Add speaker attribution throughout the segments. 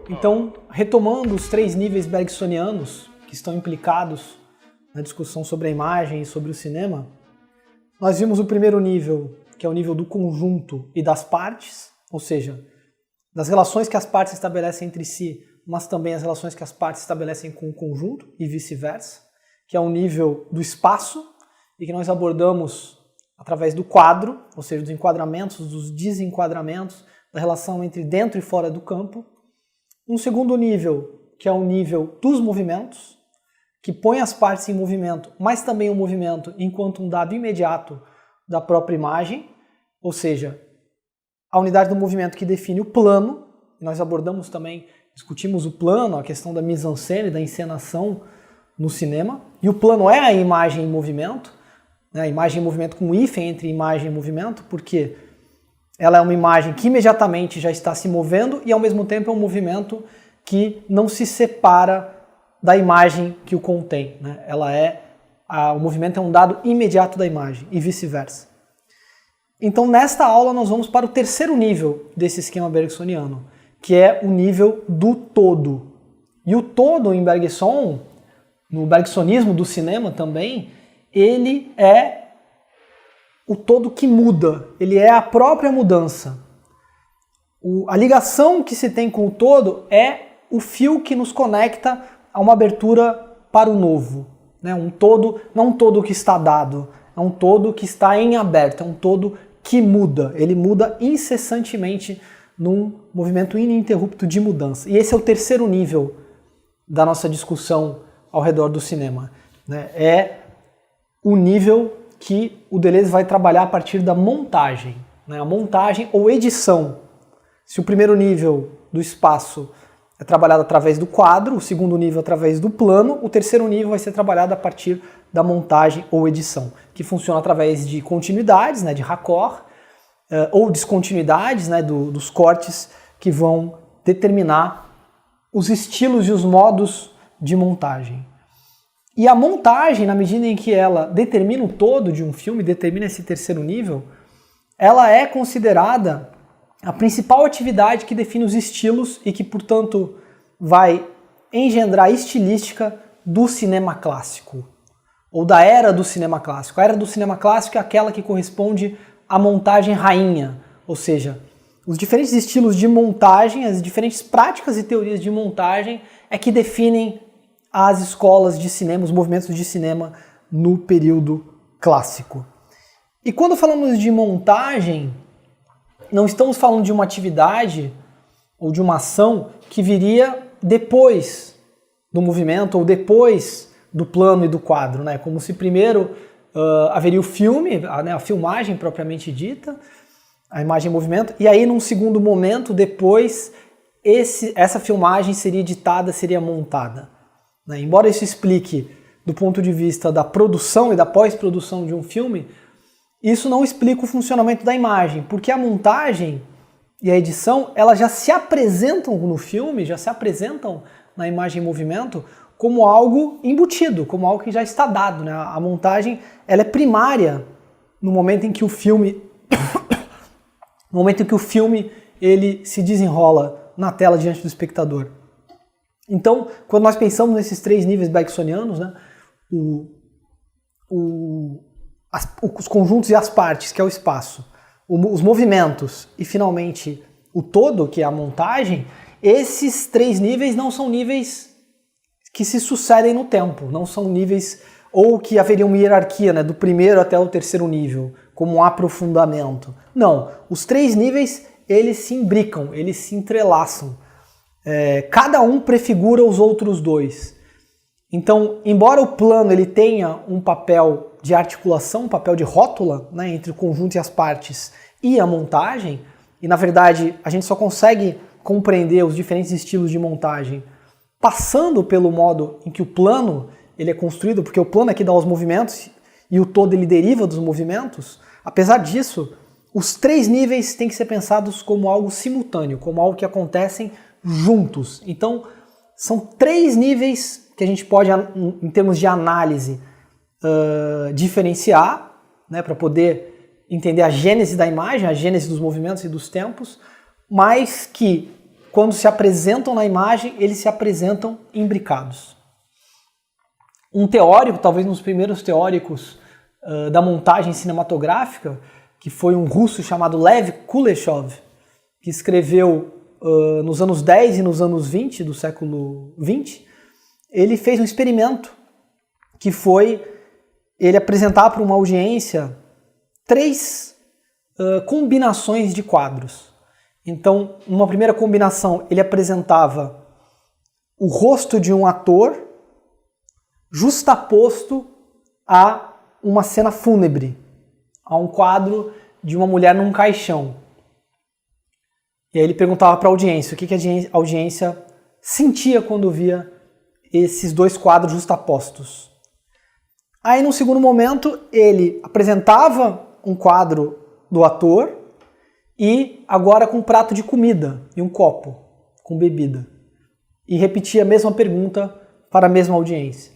Speaker 1: Então, retomando os 3 níveis bergsonianos que estão implicados na discussão sobre a imagem e sobre o cinema, nós vimos o primeiro nível, que é o nível do conjunto e das partes, ou seja, das relações que as partes estabelecem entre si, mas também as relações que as partes estabelecem com o conjunto e vice-versa, que é o nível do espaço e que nós abordamos através do quadro, ou seja, dos enquadramentos, dos desenquadramentos, da relação entre dentro e fora do campo. Um segundo nível, que é o nível dos movimentos, que põe as partes em movimento, mas também o movimento enquanto um dado imediato da própria imagem, ou seja, a unidade do movimento que define o plano. Nós abordamos também, discutimos o plano, a questão da mise-en-scène, da encenação no cinema, e o plano é a imagem em movimento, né? A imagem em movimento com hífen entre imagem e movimento, porque ela é uma imagem que imediatamente já está se movendo e ao mesmo tempo é um movimento que não se separa da imagem que o contém, né? O movimento é um dado imediato da imagem e vice-versa. Então nesta aula nós vamos para o terceiro nível desse esquema bergsoniano, que é o nível do todo. E o todo em Bergson, no bergsonismo do cinema também, ele é o todo que muda, ele é a própria mudança. A ligação que se tem com o todo é o fio que nos conecta a uma abertura para o novo, né? Um todo, não um todo que está dado, é um todo que está em aberto, é um todo que muda, ele muda incessantemente num movimento ininterrupto de mudança. E esse é o terceiro nível da nossa discussão ao redor do cinema, né? É o nível que o Deleuze vai trabalhar a partir da montagem, né? A montagem ou edição. Se o primeiro nível do espaço é trabalhado através do quadro, o segundo nível através do plano, o terceiro nível vai ser trabalhado a partir da montagem ou edição, que funciona através de continuidades, né, de raccord, ou descontinuidades, né, dos cortes que vão determinar os estilos e os modos de montagem. E a montagem, na medida em que ela determina o todo de um filme, determina esse terceiro nível, ela é considerada a principal atividade que define os estilos e que, portanto, vai engendrar a estilística do cinema clássico, ou da era do cinema clássico. A era do cinema clássico é aquela que corresponde à montagem rainha, ou seja, os diferentes estilos de montagem, as diferentes práticas e teorias de montagem é que definem as escolas de cinema, os movimentos de cinema no período clássico. E quando falamos de montagem, não estamos falando de uma atividade ou de uma ação que viria depois do movimento ou depois do plano e do quadro, né? Como se primeiro haveria o filme, né, a filmagem propriamente dita, a imagem em movimento, e aí num segundo momento, depois, essa filmagem seria editada, seria montada, né? Embora isso explique do ponto de vista da produção e da pós-produção de um filme, isso não explica o funcionamento da imagem, porque a montagem e a edição, elas já se apresentam no filme, já se apresentam na imagem em movimento como algo embutido, como algo que já está dado, né? A montagem, ela é primária no momento em que o filme ele se desenrola na tela diante do espectador. Então, quando nós pensamos nesses 3 níveis bergsonianos, né, os conjuntos e as partes, que é o espaço, os movimentos e, finalmente, o todo, que é a montagem, esses 3 níveis não são níveis que se sucedem no tempo, não são níveis ou que haveria uma hierarquia, né, do primeiro até o terceiro nível, como um aprofundamento. Não, os 3 níveis, eles se imbricam, eles se entrelaçam. Cada um prefigura os outros 2. Então, embora o plano ele tenha um papel de articulação, um papel de rótula, né, entre o conjunto e as partes e a montagem, e na verdade a gente só consegue compreender os diferentes estilos de montagem passando pelo modo em que o plano ele é construído, porque o plano é que dá os movimentos e o todo ele deriva dos movimentos. Apesar disso, os 3 níveis têm que ser pensados como algo simultâneo, como algo que acontecem juntos. Então, são 3 níveis que a gente pode, em termos de análise, diferenciar, né, para poder entender a gênese da imagem, a gênese dos movimentos e dos tempos, mas que, quando se apresentam na imagem, eles se apresentam imbricados. Um teórico, talvez um dos primeiros teóricos da montagem cinematográfica, que foi um russo chamado Lev Kuleshov, que escreveu nos anos 10 e nos anos 20 do século 20, ele fez um experimento que foi ele apresentar para uma audiência 3 combinações de quadros. Então, numa primeira combinação, ele apresentava o rosto de um ator justaposto a uma cena fúnebre, a um quadro de uma mulher num caixão. E aí ele perguntava para a audiência o que a audiência sentia quando via esses 2 quadros justapostos. Aí, num segundo momento, ele apresentava um quadro do ator e agora com um prato de comida e um copo com bebida. E repetia a mesma pergunta para a mesma audiência.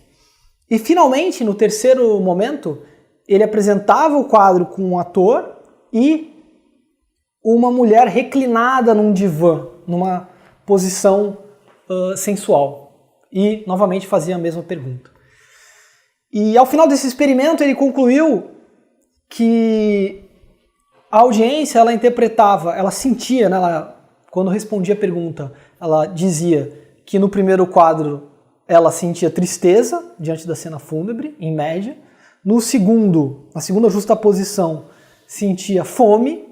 Speaker 1: E, finalmente, no terceiro momento, ele apresentava o quadro com um ator e uma mulher reclinada num divã, numa posição sensual. E, novamente, fazia a mesma pergunta. E, ao final desse experimento, ele concluiu que a audiência, ela interpretava, ela sentia, né, quando respondia a pergunta, ela dizia que no primeiro quadro ela sentia tristeza diante da cena fúnebre, em média. Na segunda justaposição, sentia fome,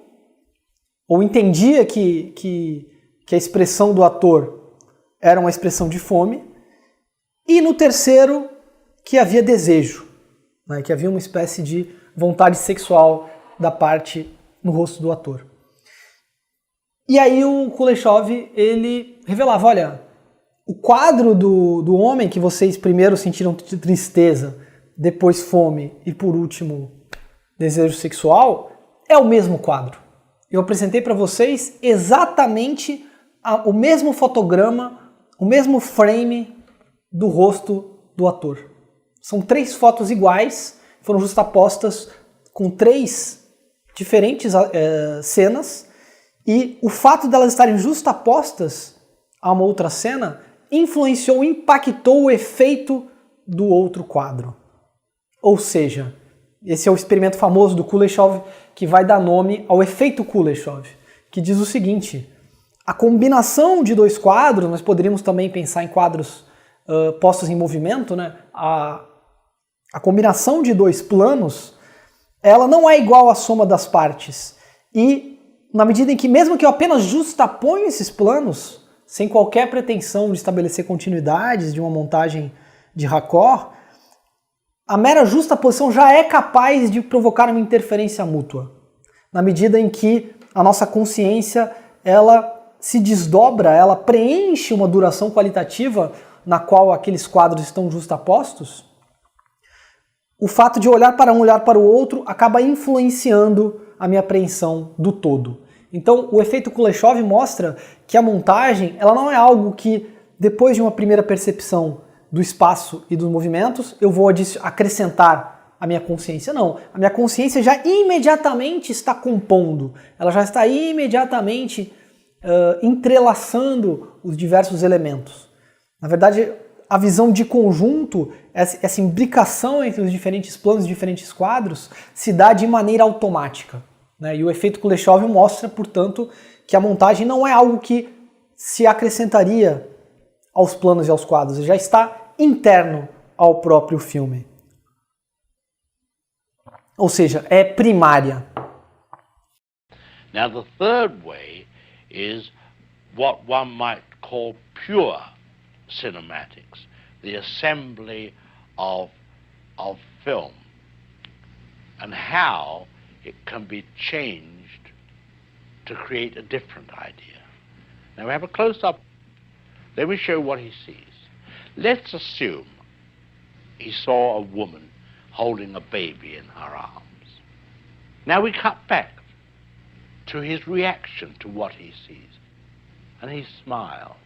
Speaker 1: ou entendia que a expressão do ator era uma expressão de fome. E no terceiro, que havia desejo, né, que havia uma espécie de vontade sexual da parte no rosto do ator. E aí o Kuleshov, ele revelava, olha, o quadro do homem que vocês primeiro sentiram tristeza, depois fome e por último desejo sexual, é o mesmo quadro. Eu apresentei para vocês exatamente o mesmo fotograma, o mesmo frame do rosto do ator. São 3 fotos iguais, foram justapostas com 3 diferentes cenas, e o fato delas estarem justapostas a uma outra cena influenciou, impactou o efeito do outro quadro. Ou seja, esse é o experimento famoso do Kuleshov que vai dar nome ao efeito Kuleshov, que diz o seguinte: a combinação de 2 quadros, nós poderíamos também pensar em quadros postos em movimento, né? A combinação de 2 planos, ela não é igual à soma das partes. E na medida em que, mesmo que eu apenas justaponho esses planos, sem qualquer pretensão de estabelecer continuidades de uma montagem de raccord, a mera justaposição já é capaz de provocar uma interferência mútua. Na medida em que a nossa consciência, ela se desdobra, ela preenche uma duração qualitativa na qual aqueles quadros estão justapostos, o fato de olhar para um, olhar para o outro, acaba influenciando a minha apreensão do todo. Então, o efeito Kuleshov mostra que a montagem, ela não é algo que, depois de uma primeira percepção do espaço e dos movimentos, eu vou acrescentar a minha consciência. Não, a minha consciência já imediatamente está compondo, ela já está imediatamente entrelaçando os diversos elementos. Na verdade, a visão de conjunto, essa imbricação entre os diferentes planos, os diferentes quadros, se dá de maneira automática, né? E o efeito Kuleshov mostra, portanto, que a montagem não é algo que se acrescentaria aos planos e aos quadros, já está interno ao próprio filme. Ou seja, é primária.
Speaker 2: Now the third way is what one might call pure cinematics, the assembly of film, and how it can be changed to create a different idea. Now we have a close-up. Let me show what he sees. Let's assume he saw a woman holding a baby in her arms. Now we cut back to his reaction to what he sees, and he smiles.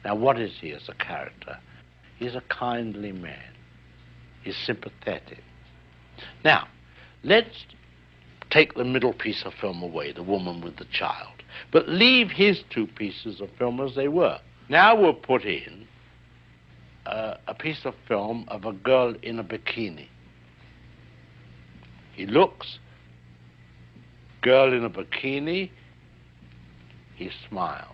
Speaker 2: Now what is he as a character? He's a kindly man. He's sympathetic. Now, let's take the middle piece of film away, the woman with the child, but leave his two pieces of film as they were. Now we'll put in a piece of film of a girl in a bikini. He looks, girl in a bikini, he smiles.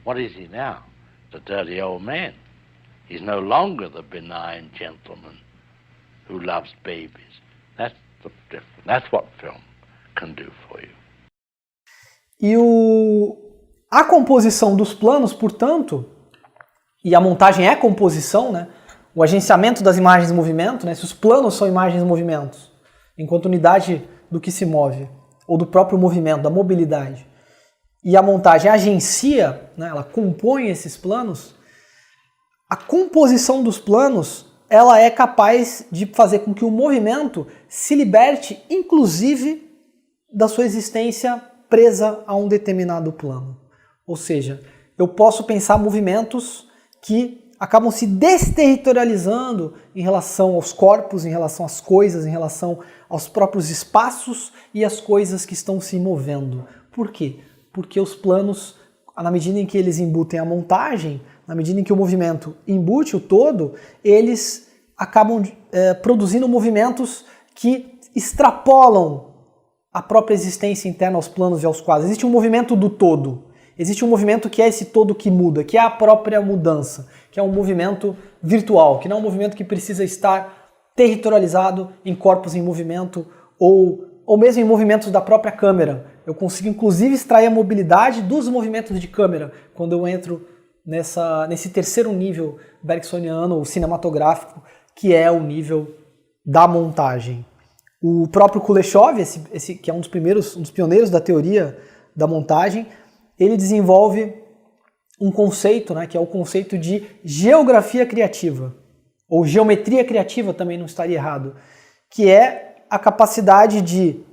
Speaker 2: What is he now? The dirty old man. He's no longer the benign gentleman who loves babies. That's the difference. That's what film can do for you.
Speaker 1: E a composição dos planos, portanto, e a montagem é composição, né? O agenciamento das imagens em movimento, né? Se os planos são imagens em movimentos, enquanto unidade do que se move, ou do próprio movimento, da mobilidade, e a montagem agencia, né? Ela compõe esses planos, a composição dos planos ela é capaz de fazer com que o movimento se liberte, inclusive, da sua existência presa a um determinado plano. Ou seja, eu posso pensar movimentos que acabam se desterritorializando em relação aos corpos, em relação às coisas, em relação aos próprios espaços e às coisas que estão se movendo. Por quê? Porque os planos, na medida em que eles embutem a montagem, na medida em que o movimento embute o todo, eles acabam produzindo movimentos que extrapolam a própria existência interna aos planos e aos quadros. Existe um movimento do todo. Existe um movimento que é esse todo que muda, que é a própria mudança, que é um movimento virtual, que não é um movimento que precisa estar territorializado em corpos em movimento ou mesmo em movimentos da própria câmera. Eu consigo inclusive extrair a mobilidade dos movimentos de câmera quando eu entro nesse terceiro nível bergsoniano ou cinematográfico, que é o nível da montagem. O próprio Kuleshov, esse que é um dos pioneiros da teoria da montagem, ele desenvolve um conceito, né, que é o conceito de geografia criativa, ou geometria criativa também não estaria errado, que é a capacidade de,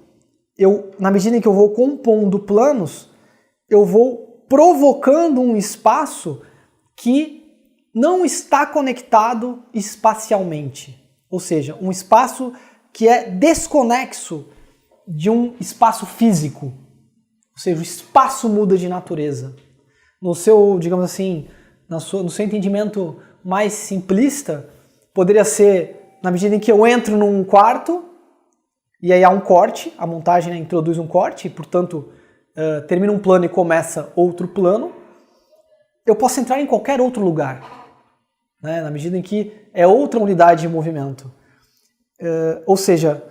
Speaker 1: na medida em que eu vou compondo planos, eu vou provocando um espaço que não está conectado espacialmente, ou seja, um espaço que é desconexo de um espaço físico, ou seja, o espaço muda de natureza. No seu, digamos assim, no seu entendimento mais simplista, poderia ser na medida em que eu entro num quarto e aí há um corte, a montagem, né, introduz um corte, e, portanto, termina um plano e começa outro plano, eu posso entrar em qualquer outro lugar, né, na medida em que é outra unidade de movimento. Ou seja,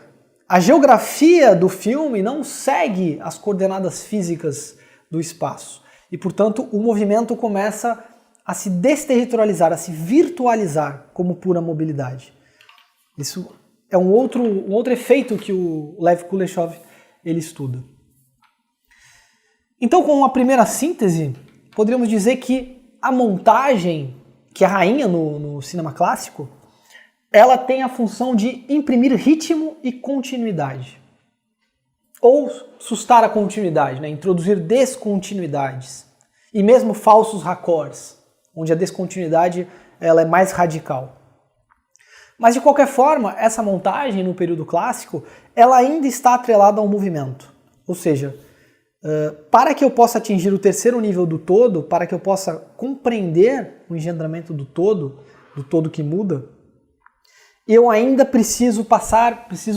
Speaker 1: a geografia do filme não segue as coordenadas físicas do espaço. E, portanto, o movimento começa a se desterritorializar, a se virtualizar como pura mobilidade. Isso é um outro efeito que o Lev Kuleshov ele estuda. Então, com uma primeira síntese, poderíamos dizer que a montagem, que é a rainha no cinema clássico, ela tem a função de imprimir ritmo e continuidade. Ou sustar a continuidade, né? Introduzir descontinuidades. E mesmo falsos raccords, onde a descontinuidade ela é mais radical. Mas de qualquer forma, essa montagem no período clássico, ela ainda está atrelada ao movimento. Ou seja, para que eu possa atingir o terceiro nível do todo, para que eu possa compreender o engendramento do todo que muda, eu ainda preciso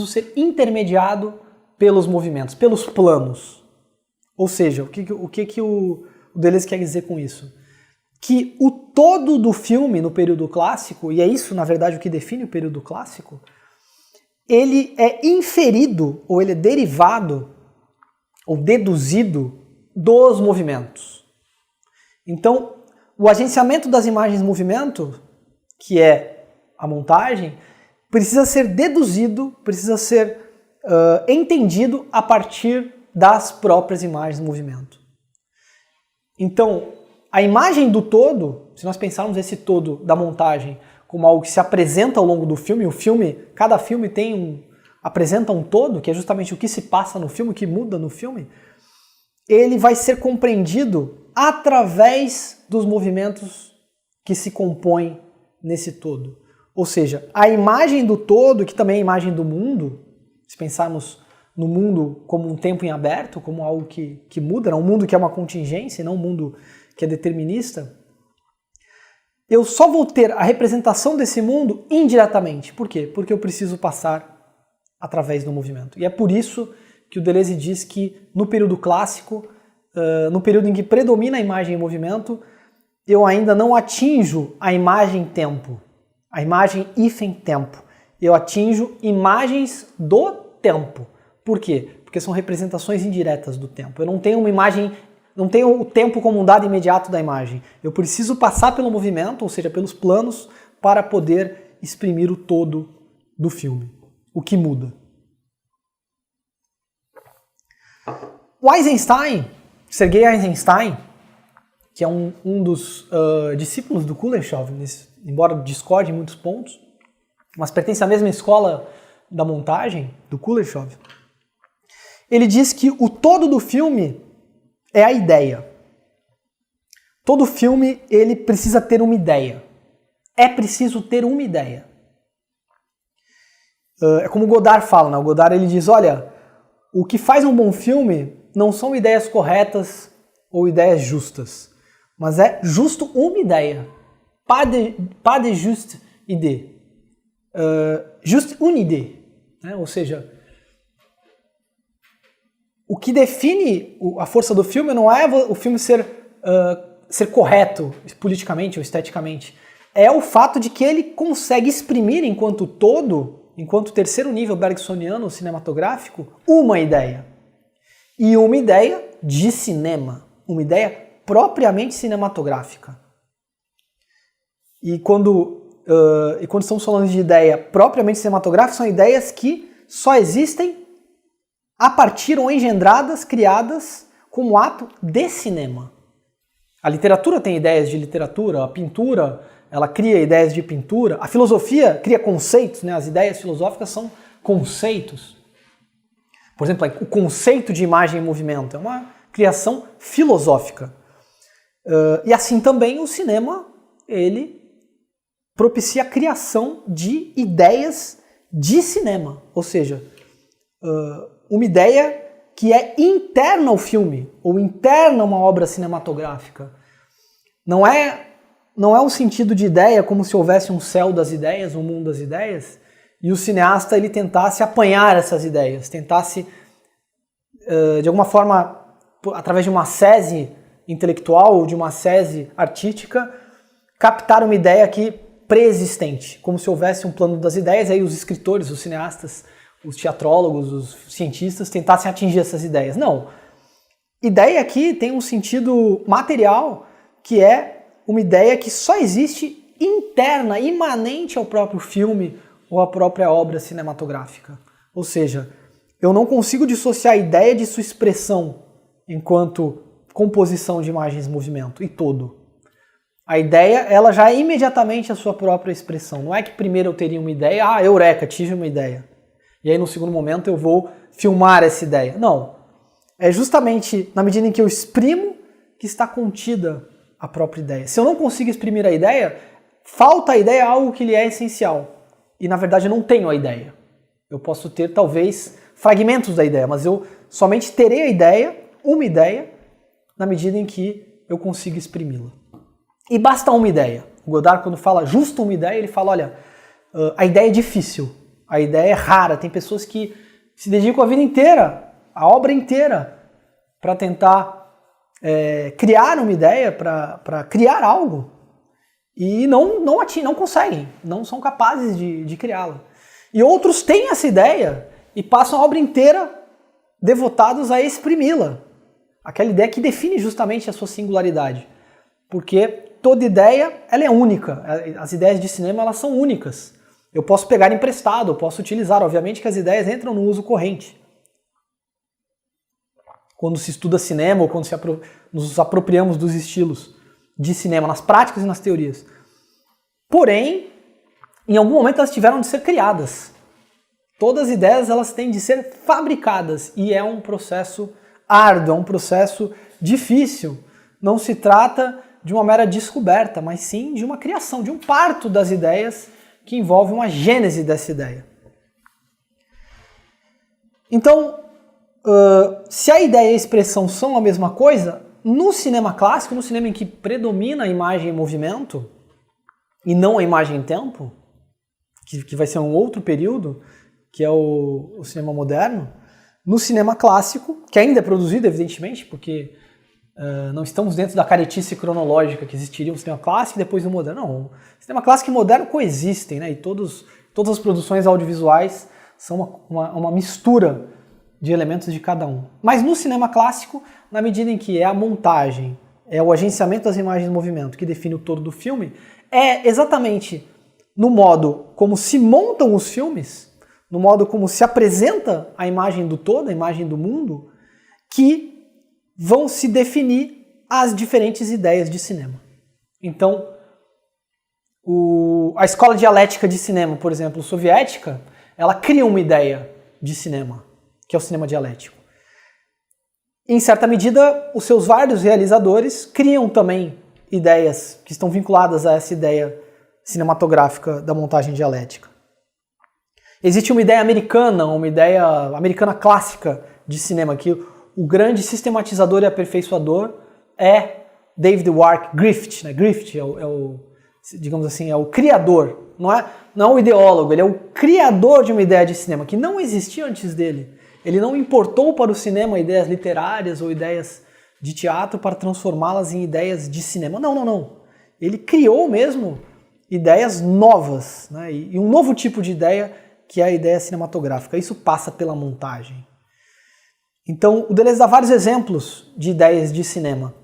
Speaker 1: ser intermediado pelos movimentos, pelos planos. Ou seja, o que o Deleuze quer dizer com isso? Que o todo do filme no período clássico, e é isso, na verdade, o que define o período clássico, ele é inferido, ou ele é derivado, ou deduzido dos movimentos. Então, o agenciamento das imagens em movimento, que é a montagem, precisa ser deduzido, precisa ser entendido a partir das próprias imagens em movimento. Então, a imagem do todo, se nós pensarmos esse todo da montagem como algo que se apresenta ao longo do filme, cada filme apresenta um todo, que é justamente o que se passa no filme, o que muda no filme, ele vai ser compreendido através dos movimentos que se compõem nesse todo. Ou seja, a imagem do todo, que também é a imagem do mundo, se pensarmos no mundo como um tempo em aberto, como algo que muda, um mundo que é uma contingência, não um mundo que é determinista, eu só vou ter a representação desse mundo indiretamente. Por quê? Porque eu preciso passar através do movimento. E é por isso que o Deleuze diz que no período clássico, no período em que predomina a imagem em movimento, eu ainda não atinjo a imagem tempo, a imagem hífen tempo. Eu atinjo imagens do tempo. Por quê? Porque são representações indiretas do tempo. Eu não tenho uma imagem, não tenho o tempo como um dado imediato da imagem. Eu preciso passar pelo movimento, ou seja, pelos planos, para poder exprimir o todo do filme. O que muda. O Eisenstein, Sergei Eisenstein, que é um dos discípulos do Kuleshov, embora discorde em muitos pontos, mas pertence à mesma escola da montagem, do Kuleshov, ele diz que o todo do filme é a ideia. Todo filme ele precisa ter uma ideia. É preciso ter uma ideia. É como o Godard fala, né? O Godard ele diz, olha, o que faz um bom filme não são ideias corretas ou ideias justas, mas é justo uma ideia. Pas de juste idée. Juste une idée. Né? Ou seja, o que define a força do filme não é o filme ser correto politicamente ou esteticamente. É o fato de que ele consegue exprimir enquanto todo, enquanto terceiro nível bergsoniano cinematográfico, uma ideia. E uma ideia de cinema. Uma ideia propriamente cinematográfica. E quando estamos falando de ideia propriamente cinematográfica, são ideias que só existem a partir ou engendradas, criadas como ato de cinema. A literatura tem ideias de literatura, a pintura, ela cria ideias de pintura, a filosofia cria conceitos, né? As ideias filosóficas são conceitos. Por exemplo, o conceito de imagem em movimento é uma criação filosófica. E assim também o cinema, ele propicia a criação de ideias de cinema, ou seja, uma ideia que é interna ao filme, ou interna a uma obra cinematográfica. Não é um sentido de ideia como se houvesse um céu das ideias, um mundo das ideias, e o cineasta ele tentasse apanhar essas ideias, tentasse, de alguma forma, através de uma sese intelectual ou de uma sese artística, captar uma ideia aqui pré-existente, como se houvesse um plano das ideias, aí os escritores, os cineastas, os teatrólogos, os cientistas tentassem atingir essas ideias. Não. Ideia aqui tem um sentido material, que é uma ideia que só existe interna, imanente ao próprio filme ou à própria obra cinematográfica. Ou seja, eu não consigo dissociar a ideia de sua expressão enquanto composição de imagens em movimento e todo. A ideia, ela já é imediatamente a sua própria expressão. Não é que primeiro eu teria uma ideia, eureka, tive uma ideia. E aí no segundo momento eu vou filmar essa ideia. Não. É justamente na medida em que eu exprimo que está contida a própria ideia. Se eu não consigo exprimir a ideia, falta a ideia algo que lhe é essencial. E na verdade eu não tenho a ideia. Eu posso ter talvez fragmentos da ideia, mas eu somente terei a ideia, uma ideia, na medida em que eu consigo exprimi-la. E basta uma ideia. O Godard, quando fala justo uma ideia, ele fala, olha, a ideia é difícil, a ideia é rara. Tem pessoas que se dedicam a vida inteira, a obra inteira, para tentar criar uma ideia, para criar algo, e não conseguem, não são capazes de criá-la. E outros têm essa ideia e passam a obra inteira devotados a exprimi-la. Aquela ideia que define justamente a sua singularidade. Porque toda ideia, ela é única. As ideias de cinema, elas são únicas. Eu posso pegar emprestado, eu posso utilizar. Obviamente que as ideias entram no uso corrente. Quando se estuda cinema ou quando nos apropriamos dos estilos de cinema, nas práticas e nas teorias. Porém, em algum momento elas tiveram de ser criadas. Todas as ideias, elas têm de ser fabricadas. E é um processo árduo, é um processo difícil. Não se trata de uma mera descoberta, mas sim de uma criação, de um parto das ideias que envolve uma gênese dessa ideia. Então, se a ideia e a expressão são a mesma coisa, no cinema clássico, no cinema em que predomina a imagem em movimento, e não a imagem em tempo, que vai ser um outro período, que é o cinema moderno, no cinema clássico, que ainda é produzido, evidentemente, porque não estamos dentro da caretice cronológica que existiria um cinema clássico e depois o moderno. Não, o cinema clássico e moderno coexistem, né? E todas as produções audiovisuais são uma mistura de elementos de cada um. Mas no cinema clássico, na medida em que é a montagem, é o agenciamento das imagens em movimento que define o todo do filme, é exatamente no modo como se montam os filmes, no modo como se apresenta a imagem do todo, a imagem do mundo, que vão se definir as diferentes ideias de cinema. Então, a escola dialética de cinema, por exemplo, soviética, ela cria uma ideia de cinema, que é o cinema dialético. Em certa medida, os seus vários realizadores criam também ideias que estão vinculadas a essa ideia cinematográfica da montagem dialética. Existe uma ideia americana clássica de cinema, que o grande sistematizador e aperfeiçoador é David Wark Griffith. Né? Griffith digamos assim, é o criador, não é o ideólogo, ele é o criador de uma ideia de cinema que não existia antes dele. Ele não importou para o cinema ideias literárias ou ideias de teatro para transformá-las em ideias de cinema. Não. Ele criou mesmo ideias novas, né? E um novo tipo de ideia, que é a ideia cinematográfica. Isso passa pela montagem. Então, o Deleuze dá vários exemplos de ideias de cinema,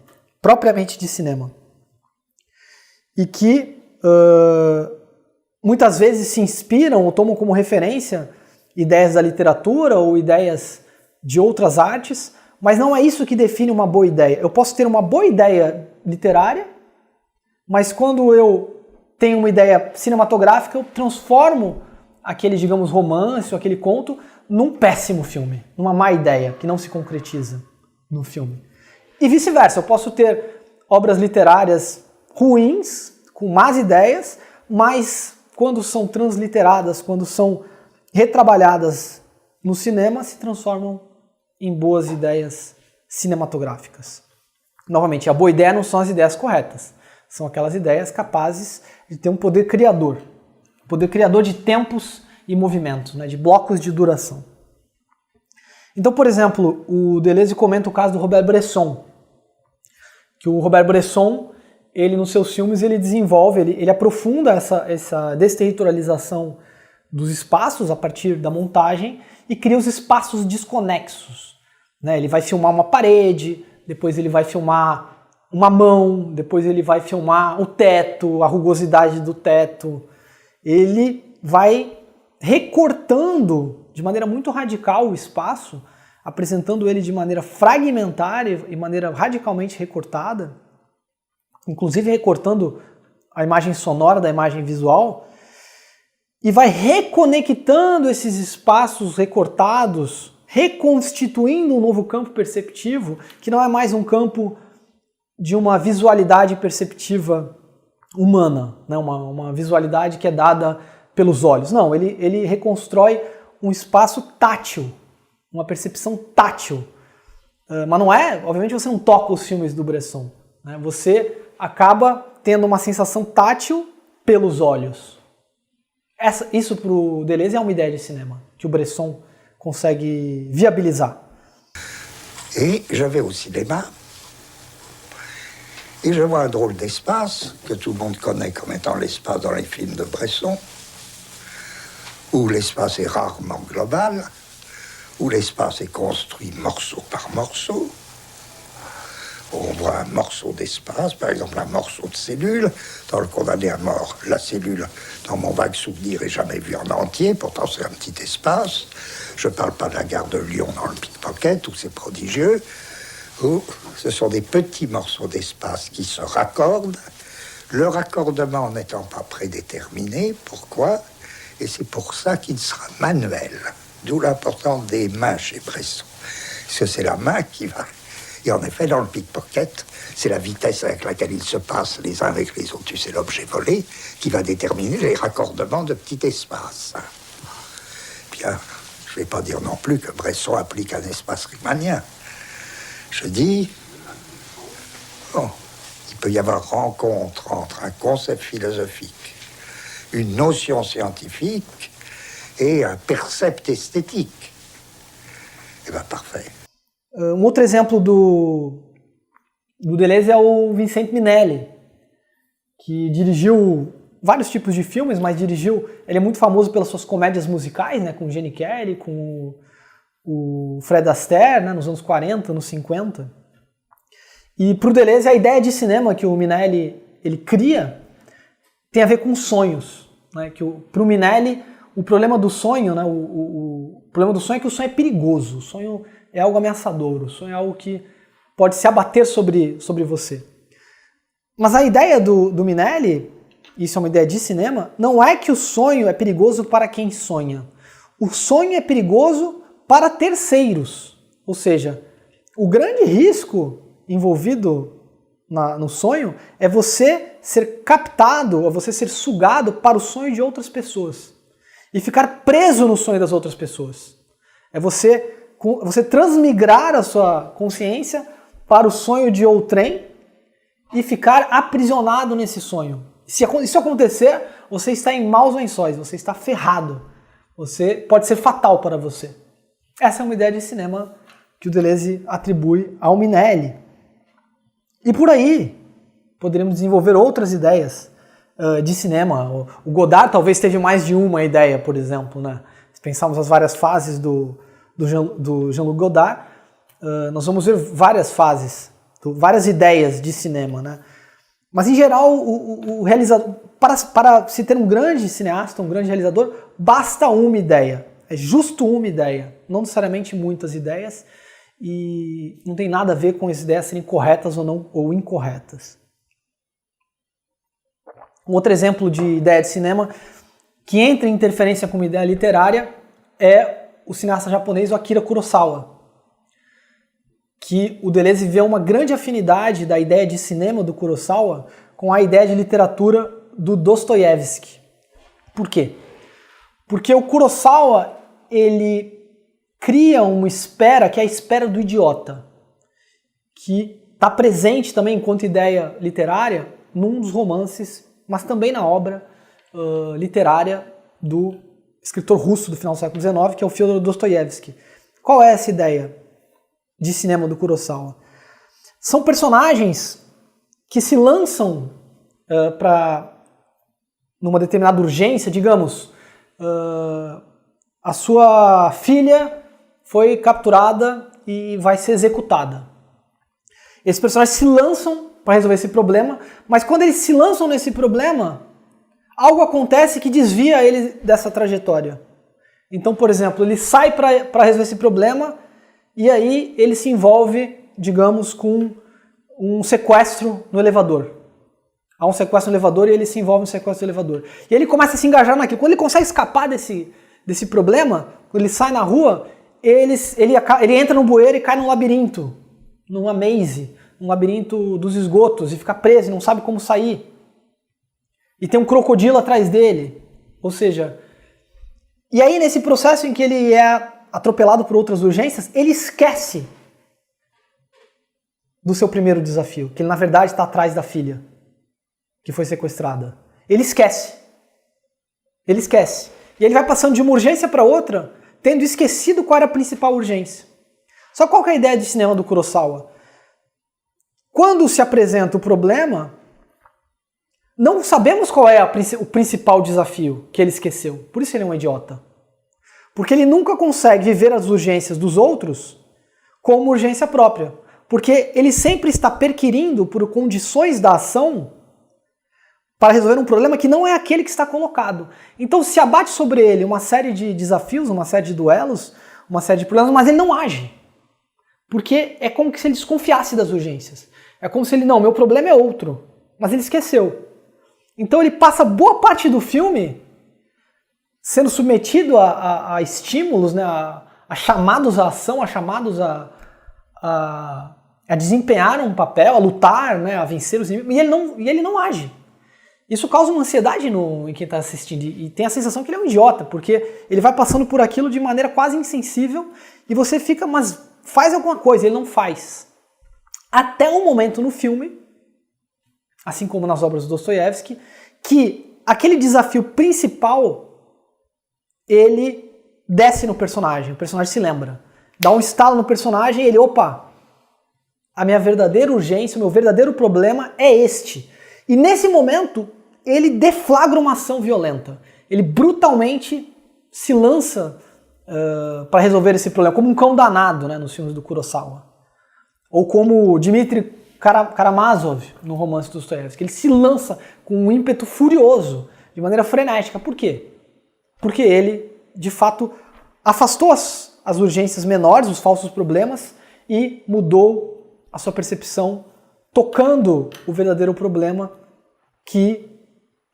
Speaker 1: propriamente de cinema, e que muitas vezes se inspiram ou tomam como referência ideias da literatura ou ideias de outras artes, mas não é isso que define uma boa ideia. Eu posso ter uma boa ideia literária, mas quando eu tenho uma ideia cinematográfica, eu transformo aquele, digamos, romance ou aquele conto num péssimo filme, numa má ideia que não se concretiza no filme. E vice-versa, eu posso ter obras literárias ruins, com más ideias, mas quando são transliteradas, quando são retrabalhadas no cinema, se transformam em boas ideias cinematográficas. Novamente, a boa ideia não são as ideias corretas, são aquelas ideias capazes de ter um poder criador de tempos e movimentos, né, de blocos de duração. Então, por exemplo, o Deleuze comenta o caso do Robert Bresson, que o Robert Bresson, ele nos seus filmes, ele desenvolve, ele aprofunda essa desterritorialização dos espaços a partir da montagem e cria os espaços desconexos. Né? Ele vai filmar uma parede, depois ele vai filmar uma mão, depois ele vai filmar o teto, a rugosidade do teto. Ele vai recortando de maneira muito radical o espaço, apresentando ele de maneira fragmentária e maneira radicalmente recortada, inclusive recortando a imagem sonora da imagem visual, e vai reconectando esses espaços recortados, reconstituindo um novo campo perceptivo, que não é mais um campo de uma visualidade perceptiva humana, né? uma visualidade que é dada pelos olhos. Não, ele reconstrói um espaço tátil, uma percepção tátil. Mas não é, obviamente você não toca os filmes do Bresson, né? Você acaba tendo uma sensação tátil pelos olhos. Isso para o Deleuze é uma ideia de cinema que o Bresson consegue viabilizar.
Speaker 3: Et je vais au cinéma et je vois un drôle d'espace que tout le monde connaît comme étant l'espace dans les films de Bresson, où l'espace est rarement global, où l'espace est construit morceau par morceau. On voit un morceau d'espace, par exemple un morceau de cellule. Dans Le Condamné à mort, la cellule, dans mon vague souvenir, est jamais vue en entier, pourtant c'est un petit espace. Je ne parle pas de la gare de Lyon dans Le Pickpocket, où c'est prodigieux, où ce sont des petits morceaux d'espace qui se raccordent, le raccordement n'étant pas prédéterminé. Pourquoi? Et c'est pour ça qu'il sera manuel, d'où l'importance des mains chez Bresson. Parce que c'est la main qui va... Et en effet, dans Le Pickpocket, c'est la vitesse avec laquelle ils se passent les uns avec les autres, tu sais, l'objet volé, qui va déterminer les raccordements de petits espaces. Bien, Je ne vais pas dire non plus que Bresson applique un espace riemanien. Je dis, bon, il peut y avoir rencontre entre un concept philosophique, une notion scientifique et un percept esthétique. Eh bien, parfait.
Speaker 1: Outro exemplo do Deleuze é o Vincent Minnelli, que dirigiu vários tipos de filmes, mas ele é muito famoso pelas suas comédias musicais, né, com Gene Kelly, com o Fred Astaire, né, nos anos 40, anos 50. E para o Deleuze, a ideia de cinema que o Minnelli ele cria tem a ver com sonhos. Né, para o Minnelli, o problema do sonho, né, o problema do sonho é que o sonho é perigoso, o sonho é algo ameaçador, o sonho é algo que pode se abater sobre você. Mas a ideia do Minnelli, isso é uma ideia de cinema, não é que o sonho é perigoso para quem sonha. O sonho é perigoso para terceiros. Ou seja, o grande risco envolvido no sonho é você ser captado, é você ser sugado para o sonho de outras pessoas e ficar preso no sonho das outras pessoas. É você transmigrar a sua consciência para o sonho de outrem e ficar aprisionado nesse sonho. Se isso acontecer, você está em maus lençóis, você está ferrado. Pode ser fatal para você. Essa é uma ideia de cinema que o Deleuze atribui ao Minnelli. E por aí, poderíamos desenvolver outras ideias de cinema. O Godard talvez teve mais de uma ideia, por exemplo. Né? Se pensarmos as várias fases do Jean-Luc Godard, nós vamos ver várias fases, várias ideias de cinema. Né? Mas, em geral, o realizador, para se ter um grande cineasta, um grande realizador, basta uma ideia. É justo uma ideia, não necessariamente muitas ideias, e não tem nada a ver com as ideias serem corretas ou não, ou incorretas. Um outro exemplo de ideia de cinema que entra em interferência com uma ideia literária é o cineasta japonês Akira Kurosawa, que o Deleuze vê uma grande afinidade da ideia de cinema do Kurosawa com a ideia de literatura do Dostoiévski. Por quê? Porque o Kurosawa, ele cria uma espera que é a espera do idiota, que está presente também enquanto ideia literária num dos romances, mas também na obra literária do escritor russo do final do século XIX, que é o Fyodor Dostoiévski. Qual é essa ideia de cinema do Kurosawa? São personagens que se lançam numa determinada urgência, digamos, a sua filha foi capturada e vai ser executada. Esses personagens se lançam para resolver esse problema, mas quando eles se lançam nesse problema, algo acontece que desvia ele dessa trajetória. Então, por exemplo, ele sai para resolver esse problema e aí ele se envolve, digamos, com um sequestro no elevador. Há um sequestro no elevador e ele se envolve no sequestro do elevador. E ele começa a se engajar naquilo. Quando ele consegue escapar desse problema, quando ele sai na rua, ele entra no bueiro e cai num labirinto, numa maze, um labirinto dos esgotos, e fica preso e não sabe como sair. E tem um crocodilo atrás dele. Ou seja, e aí nesse processo em que ele é atropelado por outras urgências, ele esquece do seu primeiro desafio, que ele na verdade está atrás da filha, que foi sequestrada. Ele esquece. Ele esquece. E ele vai passando de uma urgência para outra, tendo esquecido qual era a principal urgência. Só qual que é a ideia de cinema do Kurosawa? Quando se apresenta o problema, não sabemos qual é o principal desafio que ele esqueceu. Por isso ele é um idiota. Porque ele nunca consegue viver as urgências dos outros como urgência própria. Porque ele sempre está perquirindo por condições da ação para resolver um problema que não é aquele que está colocado. Então se abate sobre ele uma série de desafios, uma série de duelos, uma série de problemas, mas ele não age. Porque é como se ele desconfiasse das urgências. É como se ele, não, meu problema é outro, mas ele esqueceu. Então ele passa boa parte do filme sendo submetido a estímulos, né, a chamados à ação, a chamados a desempenhar um papel, a lutar, né, a vencer os inimigos, e ele não age. Isso causa uma ansiedade em quem está assistindo e tem a sensação que ele é um idiota, porque ele vai passando por aquilo de maneira quase insensível e você fica, mas faz alguma coisa, ele não faz. Até um momento no filme, assim como nas obras do Dostoiévski, que aquele desafio principal, ele desce no personagem, o personagem se lembra. Dá um estalo no personagem e ele, opa, a minha verdadeira urgência, o meu verdadeiro problema é este. E nesse momento, ele deflagra uma ação violenta. Ele brutalmente se lança para resolver esse problema, como um cão danado, né, nos filmes do Kurosawa. Ou como Dmitry Karamazov, no romance do Dostoiévski. Ele se lança com um ímpeto furioso, de maneira frenética. Por quê? Porque ele, de fato, afastou as urgências menores, os falsos problemas, e mudou a sua percepção, tocando o verdadeiro problema que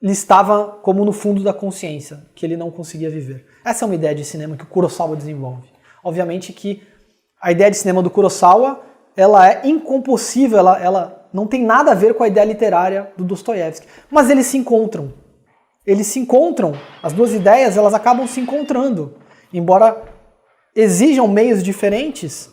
Speaker 1: lhe estava como no fundo da consciência, que ele não conseguia viver. Essa é uma ideia de cinema que o Kurosawa desenvolve. Obviamente que a ideia de cinema do Kurosawa, ela é incompossível, ela não tem nada a ver com a ideia literária do Dostoiévski. Mas eles se encontram. Eles se encontram, as duas ideias, elas acabam se encontrando. Embora exijam meios diferentes,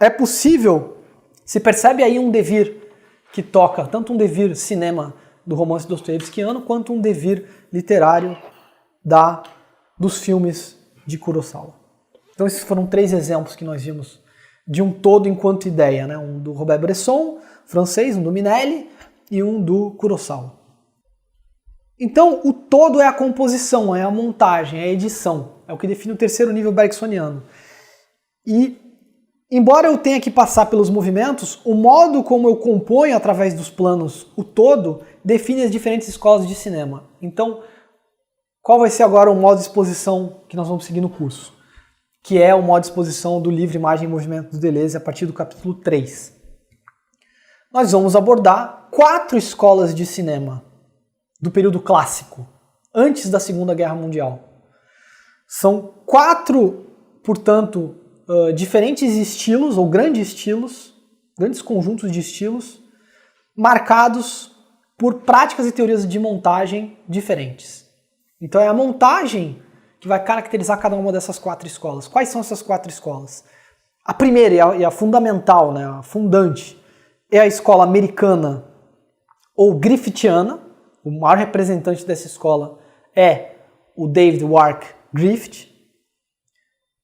Speaker 1: é possível, se percebe aí um devir que toca, tanto um devir cinema do romance dostoiévskiano, quanto um devir literário dos filmes de Kurosawa. Então esses foram 3 exemplos que nós vimos de um todo enquanto ideia, né? Um do Robert Bresson, francês, um do Minelli e um do Kurosawa. Então o todo é a composição, é a montagem, é a edição, é o que define o terceiro nível bergsoniano. E embora eu tenha que passar pelos movimentos, o modo como eu componho através dos planos o todo define as diferentes escolas de cinema. Então, qual vai ser agora o modo de exposição que nós vamos seguir no curso? Que é o modo de exposição do livro Imagem e Movimento do Deleuze, a partir do capítulo 3. Nós vamos abordar 4 escolas de cinema do período clássico, antes da Segunda Guerra Mundial. São 4, portanto, diferentes estilos, ou grandes conjuntos de estilos, marcados por práticas e teorias de montagem diferentes. Então é a montagem que vai caracterizar cada uma dessas 4 escolas. Quais são essas 4 escolas? A primeira e a fundamental, né, a fundante, é a escola americana ou griffithiana. O maior representante dessa escola é o David Wark Griffith.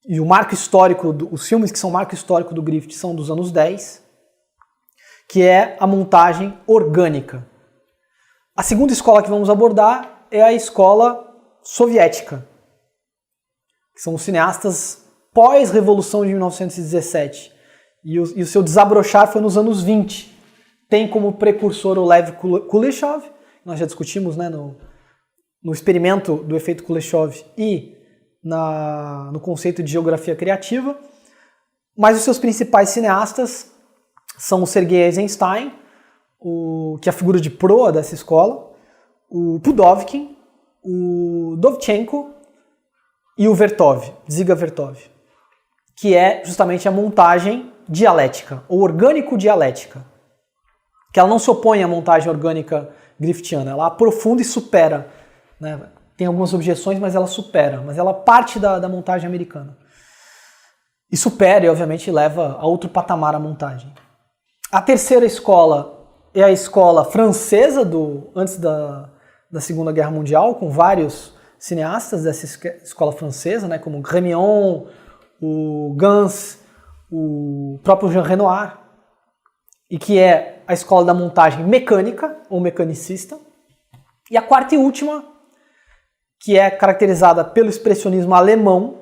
Speaker 1: E o marco histórico, os filmes que são marco histórico do Griffith são dos anos 10, que é a montagem orgânica. A segunda escola que vamos abordar é a escola soviética, que são os cineastas pós-revolução de 1917. E o seu desabrochar foi nos anos 20. Tem como precursor o Lev Kuleshov, que nós já discutimos, né, no experimento do efeito Kuleshov e no conceito de geografia criativa, mas os seus principais cineastas são o Sergei Eisenstein, que é a figura de proa dessa escola, o Pudovkin, o Dovchenko e o Vertov, Dziga Vertov, que é justamente a montagem dialética, ou orgânico-dialética, que ela não se opõe à montagem orgânica griffithiana, ela aprofunda e supera, né? Tem algumas objeções, mas ela supera. Mas ela parte da montagem americana. E supera e, obviamente, leva a outro patamar a montagem. A terceira escola é a escola francesa, antes da Segunda Guerra Mundial, com vários cineastas dessa escola francesa, né, como Grémion, o Gans, o próprio Jean Renoir, e que é a escola da montagem mecânica, ou mecanicista. E a quarta e última, que é caracterizada pelo expressionismo alemão,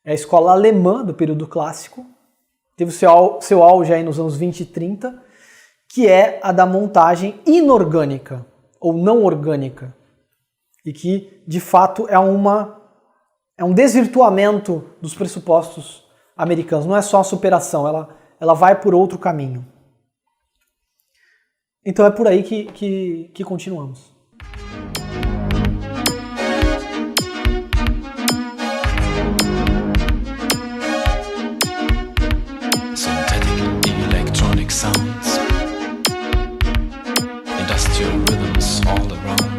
Speaker 1: é a escola alemã do período clássico, teve seu auge aí nos anos 20 e 30, que é a da montagem inorgânica, ou não orgânica, e que, de fato, é um desvirtuamento dos pressupostos americanos, não é só uma superação, ela vai por outro caminho. Então é por aí que continuamos.
Speaker 4: Sounds industrial rhythms all around.